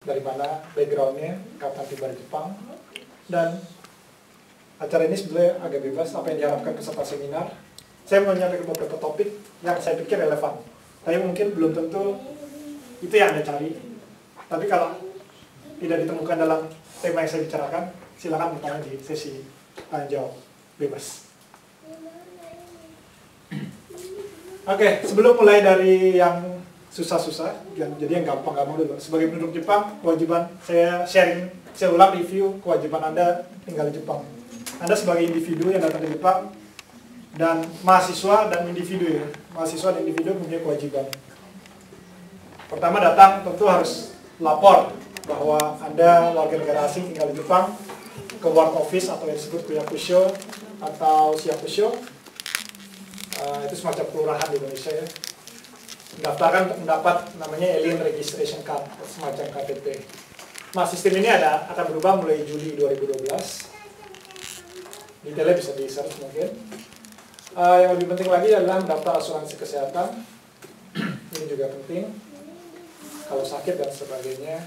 dari mana backgroundnya, kapan tiba di Jepang. Dan acara ini sebenarnya agak bebas, apa yang diharapkan peserta seminar. Saya mau menyampaikan beberapa topik yang saya pikir relevan, tapi mungkin belum tentu itu yang Anda cari. Tapi kalau tidak ditemukan dalam tema yang saya bicarakan, silakan bertanya di sesi tanya jawab bebas. Oke, sebelum mulai dari yang susah-susah, jadi yang gampang-gampang dulu. Sebagai penduduk Jepang, kewajiban saya sharing, saya ulang review kewajiban Anda tinggal di Jepang. Anda sebagai individu yang datang ke Jepang, dan mahasiswa dan individu ya, mahasiswa dan individu punya kewajiban. Pertama datang tentu harus lapor bahwa Anda warga negara asing tinggal di Jepang ke ward office atau yang disebut Kuyakusho atau Shiakusho. Itu semacam kelurahan di Indonesia ya. Mendaftarkan untuk mendapat namanya Alien Registration Card, semacam KTP. Nah, sistem ini akan berubah mulai Juli 2012. Detailnya bisa di-search mungkin. Yang lebih penting lagi adalah mendaftar asuransi kesehatan. Ini juga penting. Kalau sakit dan sebagainya.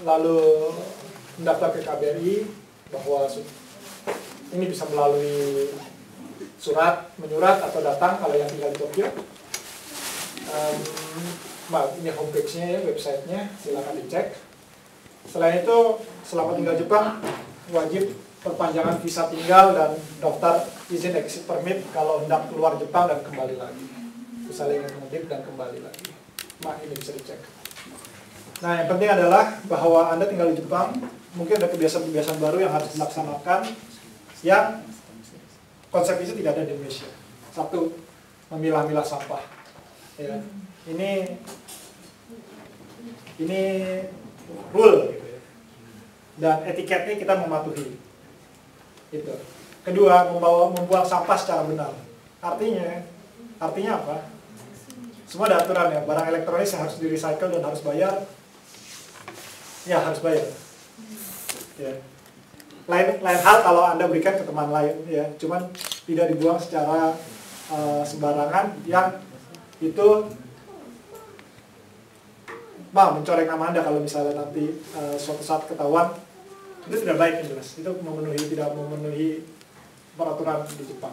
Lalu mendaftar ke KBRI bahwa ini bisa melalui menyurat atau datang kalau yang tinggal di Tokyo. Ini homepage-nya ya, website-nya, silakan dicek. Selain itu, selama tinggal Jepang wajib perpanjangan visa tinggal dan daftar izin exit permit kalau hendak keluar Jepang dan kembali lagi. Misalnya ingin mudik dan kembali lagi. Ini bisa dicek. Nah, yang penting adalah bahwa Anda tinggal di Jepang, mungkin ada kebiasaan-kebiasaan baru yang harus dilaksanakan yang konsep itu tidak ada di Indonesia. Satu, memilah-milah sampah. Ya. Ini rule gitu ya. Dan etiketnya kita mematuhi. Gitu. Kedua, membuang sampah secara benar. Artinya apa? Semua ada aturan ya. Barang elektronik yang harus di-recycle dan harus bayar. Ya, harus bayar. Ya. Lain hal kalau Anda berikan ke teman lain ya, cuman tidak dibuang secara sembarangan yang itu mencoreng nama Anda kalau misalnya nanti suatu saat ketahuan, itu tidak baik yang jelas. Itu tidak memenuhi peraturan di Jepang.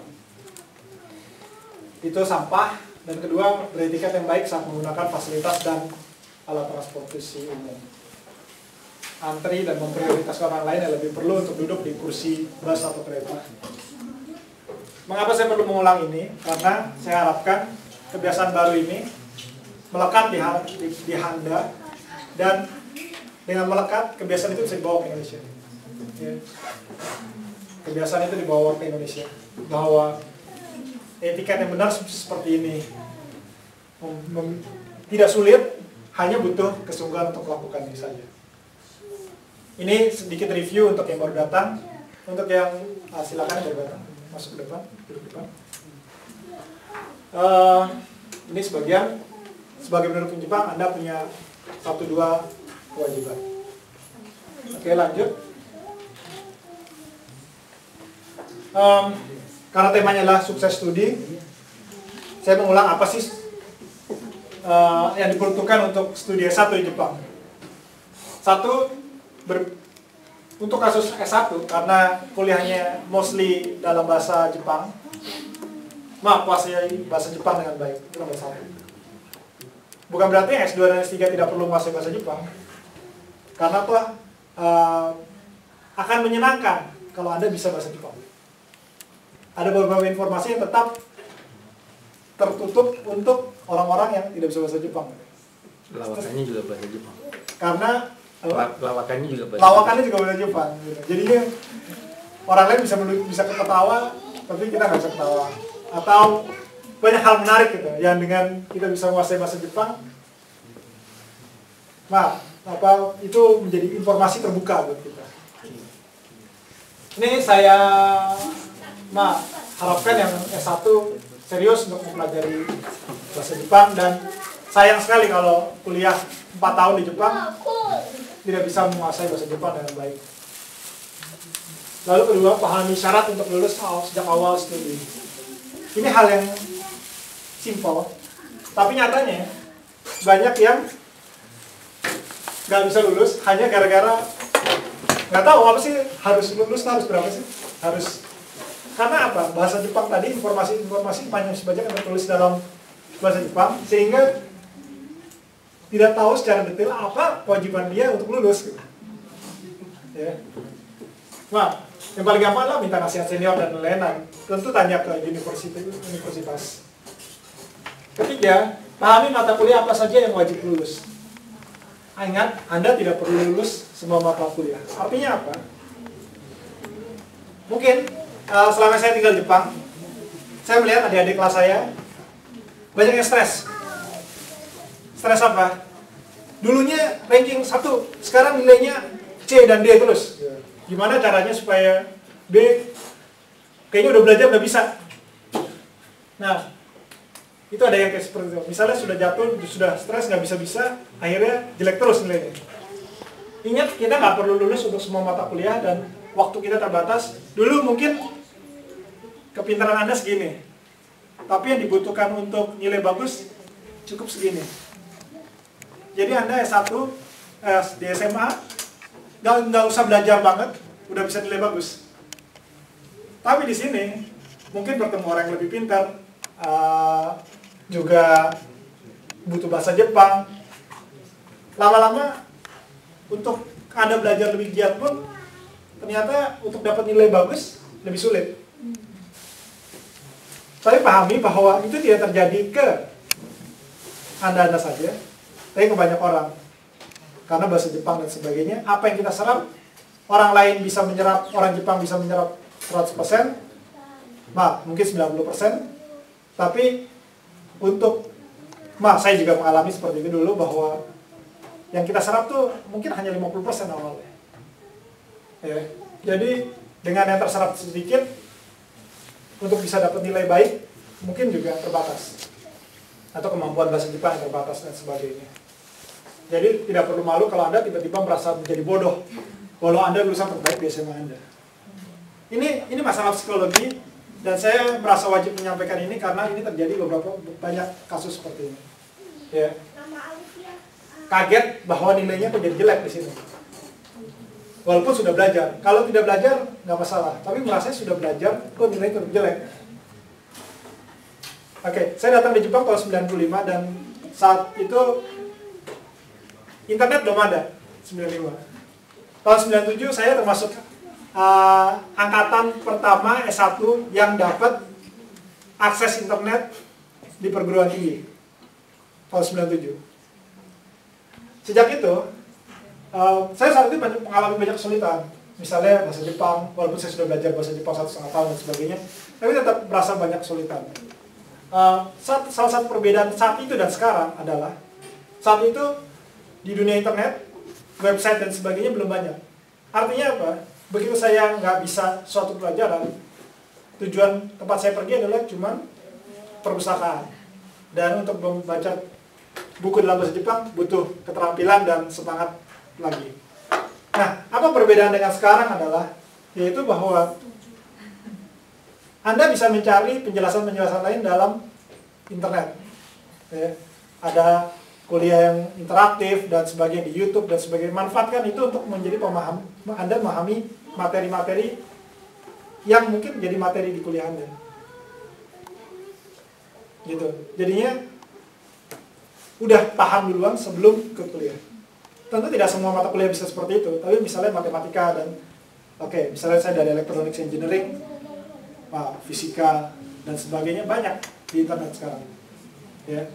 Itu sampah, dan kedua beretiket yang baik saat menggunakan fasilitas dan alat transportasi umum. Antri dan memprioritaskan orang lain yang lebih perlu untuk duduk di kursi bus atau kereta. Mengapa saya perlu mengulang ini? Karena saya harapkan kebiasaan baru ini melekat di Anda, dan dengan melekat kebiasaan itu bisa dibawa ke Indonesia. Ya. Kebiasaan itu dibawa ke Indonesia, bahwa etiket yang benar seperti ini tidak sulit, hanya butuh kesungguhan untuk melakukannya saja. Ini sedikit review untuk yang baru datang. Untuk yang silakan yang baru datang masuk ke depan, duduk depan. Ini sebagian. Sebagai penduduk Jepang, Anda punya 1-2 kewajiban. Oke, lanjut. Karena temanya adalah sukses studi, saya mengulang apa sih yang diperuntukkan untuk studi S1 di Jepang. Untuk kasus S1, karena kuliahnya mostly dalam bahasa Jepang, kuasai bahasa Jepang dengan baik, itu nomor 1. Bukan berarti S2 dan S3 tidak perlu menguasai bahasa Jepang, karena akan menyenangkan kalau Anda bisa bahasa Jepang. Ada beberapa informasi yang tetap tertutup untuk orang-orang yang tidak bisa bahasa Jepang. Lawakannya juga bahasa Jepang. Karena lawakannya juga bahasa Jepang. Jadinya orang lain bisa ketawa, tapi kita nggak bisa ketawa. Atau banyak hal menarik gitu, yang dengan kita bisa menguasai bahasa Jepang, itu menjadi informasi terbuka buat kita. Ini saya harapkan yang S1 serius untuk mempelajari bahasa Jepang, dan sayang sekali kalau kuliah 4 tahun di Jepang tidak bisa menguasai bahasa Jepang dengan baik. Lalu kedua, pahami syarat untuk lulus sejak awal studi. Ini hal yang simple, tapi nyatanya banyak yang nggak bisa lulus hanya gara-gara nggak tahu apa sih harus lulus harus berapa sih harus karena apa bahasa Jepang tadi informasi banyak yang tertulis dalam bahasa Jepang sehingga tidak tahu secara detail apa kewajiban dia untuk lulus gitu. Ya. Nah, yang paling gampang lah minta nasihat senior dan lain-lain. Tentu tanya ke universitas. Ketiga, pahami mata kuliah apa saja yang wajib lulus. Ingat, Anda tidak perlu lulus semua mata kuliah. Artinya apa? Mungkin selama saya tinggal di Jepang, saya melihat adik-adik kelas saya banyak yang stres. Stres apa? Dulunya ranking 1, sekarang nilainya C dan D terus. Gimana caranya supaya D kayaknya udah belajar udah bisa. Nah, itu ada yang kayak seperti itu. Misalnya sudah jatuh, sudah stres, nggak bisa-bisa, akhirnya jelek terus nilainya. Ingat, kita nggak perlu lulus untuk semua mata kuliah dan waktu kita terbatas. Dulu mungkin kepintaran Anda segini, tapi yang dibutuhkan untuk nilai bagus cukup segini. Jadi Anda S1 di SMA, nggak usah belajar banget, udah bisa nilai bagus. Tapi di sini mungkin bertemu orang yang lebih pintar, juga butuh bahasa Jepang. Lama-lama untuk Anda belajar lebih giat pun ternyata untuk dapat nilai bagus lebih sulit. Saya pahami bahwa itu tidak terjadi ke Anda saja, tapi ke banyak orang. Karena bahasa Jepang dan sebagainya, apa yang kita serap, orang lain bisa menyerap, orang Jepang bisa menyerap 100%, mungkin 90%, tapi untuk, saya juga mengalami seperti itu dulu, bahwa yang kita serap tuh mungkin hanya 50% awalnya. Ya, jadi dengan yang terserap sedikit, untuk bisa dapat nilai baik, mungkin juga terbatas. Atau kemampuan bahasa Jepang yang terbatas dan sebagainya. Jadi tidak perlu malu kalau Anda tiba-tiba merasa menjadi bodoh walau Anda lulusan terbaik di SMA Anda. Ini masalah psikologi dan saya merasa wajib menyampaikan ini karena ini terjadi banyak kasus seperti ini. Ya. Kaget bahwa nilainya kok jadi jelek di sini. Walaupun sudah belajar. Kalau tidak belajar nggak masalah, tapi merasa sudah belajar kok nilainya tetap jelek. Oke, saya datang di Jepang tahun 95 dan saat itu internet belum ada, 95. Tahun 97 saya termasuk angkatan pertama S1 yang dapat akses internet di perguruan tinggi. Tahun 97. Sejak itu, saya saat itu mengalami banyak kesulitan. Misalnya bahasa Jepang, walaupun saya sudah belajar bahasa Jepang 1,5 tahun dan sebagainya, tapi tetap merasa banyak kesulitan. Salah satu perbedaan saat itu dan sekarang adalah, saat itu di dunia internet, website dan sebagainya belum banyak. Artinya apa? Begitu saya nggak bisa suatu pelajaran, tujuan tempat saya pergi adalah cuma perpustakaan. Dan untuk membaca buku dalam bahasa Jepang butuh keterampilan dan semangat lagi. Nah, apa perbedaan dengan sekarang adalah, yaitu bahwa Anda bisa mencari penjelasan-penjelasan lain dalam internet. Ya, ada kuliah yang interaktif dan sebagainya di YouTube dan sebagainya. Manfaatkan itu untuk menjadi Anda memahami materi-materi yang mungkin jadi materi di kuliah Anda. Gitu. Jadinya udah paham duluan sebelum ke kuliah. Tentu tidak semua mata kuliah bisa seperti itu, tapi misalnya matematika dan misalnya saya dari electronics engineering, fisika dan sebagainya banyak di internet sekarang. Ya.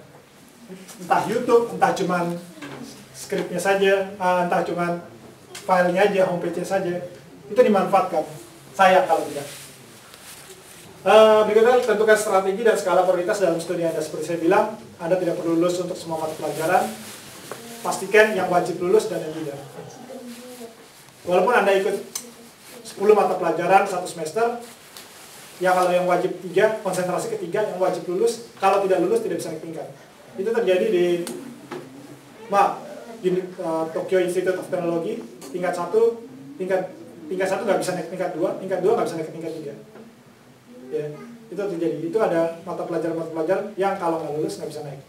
Entah YouTube, entah cuman skripnya saja, entah cuman filenya aja, homepage-nya saja, itu dimanfaatkan. Sayang kalau tidak. Berikutnya, tentukan strategi dan skala prioritas dalam studi Anda. Seperti saya bilang, Anda tidak perlu lulus untuk semua mata pelajaran. Pastikan yang wajib lulus dan yang tidak. Walaupun Anda ikut 10 mata pelajaran 1 semester, ya kalau yang wajib 3, konsentrasi ke 3, yang wajib lulus, kalau tidak lulus tidak bisa naik tingkat. Itu terjadi di Tokyo Institute of Technology, tingkat 1 nggak bisa naik tingkat 2 nggak bisa naik ke tingkat 3. Ya, itu terjadi. Itu ada mata pelajaran yang kalau nggak lulus nggak bisa naik.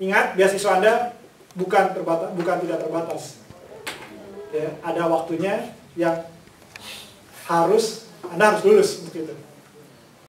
Ingat, beasiswa Anda bukan tidak terbatas. Ya, ada waktunya yang Anda harus lulus untuk itu.